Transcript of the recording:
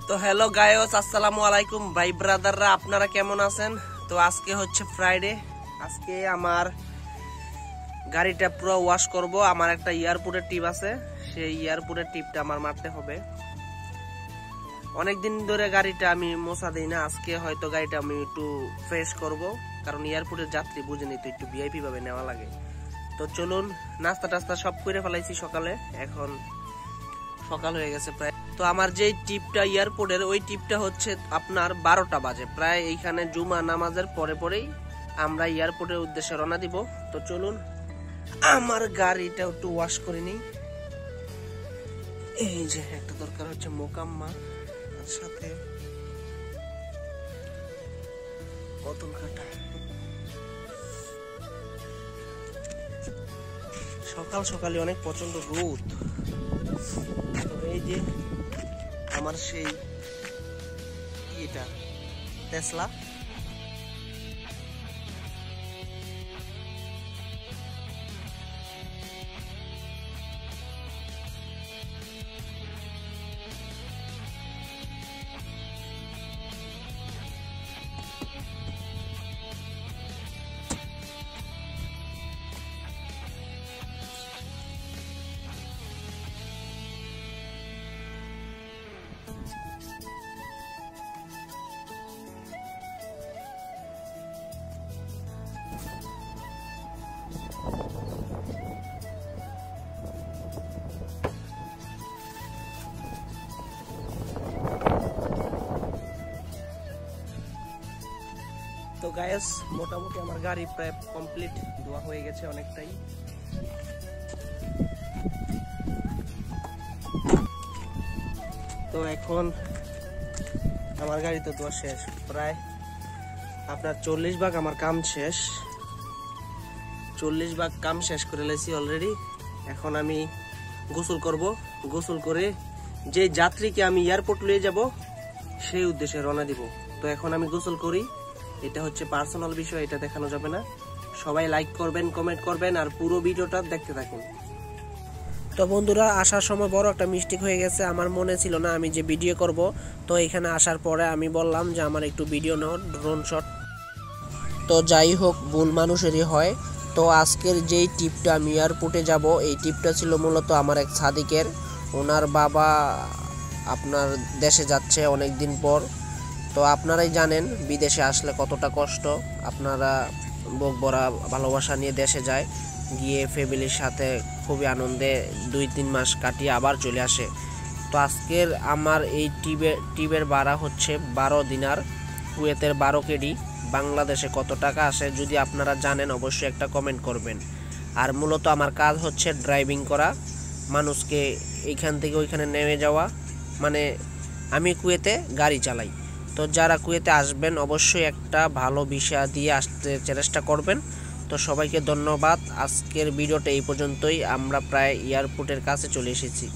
তো হ্যালো গায়স, আসসালামু আলাইকুম ভাই ব্রাদাররা, আপনারা কেমন আছেন? তো আজকে হচ্ছে ফ্রাইডে। আজকে আমার গাড়িটা পুরো ওয়াশ করব। আমার একটা এয়ারপোর্টের টিপ আছে, সেই এয়ারপোর্টের টিপটা আমার মারতে হবে। অনেকদিন ধরে গাড়িটা আমি মোছা দিই না। আজকে হয়তো গাড়িটা আমি একটু ফ্রেশ করব, কারণ এয়ারপোর্টের যাত্রী বুঝেনি তো, একটু ভিআইপি ভাবে নেওয়া লাগে। তো চলুন, নাস্তা টাস্তা সব করে ফেলাইছি সকালে, এখন সকাল হয়ে গেছে প্রায়। তো আমার যে টিপটা এয়ারপোর্টের, ওই টিপটা হচ্ছে আপনার 12টা বাজে প্রায়। এইখানে জুমা নামাজের পরে পরেই আমরা এয়ারপোর্টের উদ্দেশ্যে রওনা দিব। তো চলুন, আমার গাড়িটা একটু ওয়াশ করে নিই। এই যে একটা দরকার হচ্ছে মোকাম্মা, আর সাথে কতল কাটা। সকাল সকালে অনেক প্রচন্ড রোদ। এই যে আমার সেই এটা টেসলা, তো গায়েস মোটামুটি আমার গাড়ি প্রায় কমপ্লিট ধোয়া হয়ে গেছে অনেকটাই। তো এখন আমার গাড়ি তো ধোয়া শেষ, প্রায় আপনার 40 ভাগ আমার কাম শেষ। 40 ভাগ কাম শেষ করে লেছি অলরেডি। এখন আমি গোসল করব। গোসল করে যে যাত্রীকে আমি এয়ারপোর্ট নিয়ে যাব সেই উদ্দেশ্যে রওনা দিব। তো এখন আমি গোসল করি। এটা হচ্ছে পার্সোনাল বিষয়, এটা দেখানো যাবে না। সবাই লাইক করবেন, কমেন্ট করবেন, আর পুরো ভিডিওটা দেখতে থাকুন। তো বন্ধুরা, আসার সময় বড় একটা মিস্টেক হয়ে গেছে। আমার মনে ছিল না আমি যে ভিডিও করব। তো এখানে আসার পরে আমি বললাম যে আমার একটু ভিডিও নাও, ড্রোন শট। তো যাই হোক, ভুল মানুষেরই হয়। তো আজকের যেই টিপটা আমি এয়ারপোর্টে যাব, এই টিপটা ছিল মূলত আমার এক সাদিকের। ওনার বাবা আপনার দেশে যাচ্ছে অনেক দিন পর। তো আপনারাই জানেন বিদেশে আসলে কতটা কষ্ট। আপনারা বুক ভরা ভালোবাসা নিয়ে দেশে যায়, গিয়ে ফ্যামিলির সাথে খুবই আনন্দে 2-3 মাস কাটিয়ে আবার চলে আসে। তো আজকের আমার এই টিপের ভাড়া হচ্ছে 12 দিনার, কুয়েতের 12 কেডি। বাংলাদেশে কত টাকা আসে যদি আপনারা জানেন অবশ্যই একটা কমেন্ট করবেন। আর মূলত আমার কাজ হচ্ছে ড্রাইভিং করা, মানুষকে এইখান থেকে ওইখানে নেমে যাওয়া, মানে আমি কুয়েতে গাড়ি চালাই। তো যারা কুয়েতে আসবেন অবশ্যই একটা ভালো ভিসা দিয়ে আসতে চেষ্টা করবেন। তো সবাইকে ধন্যবাদ। আজকের ভিডিওটা এই পর্যন্তই। আমরা প্রায় এয়ারপোর্টের কাছে চলে এসেছি।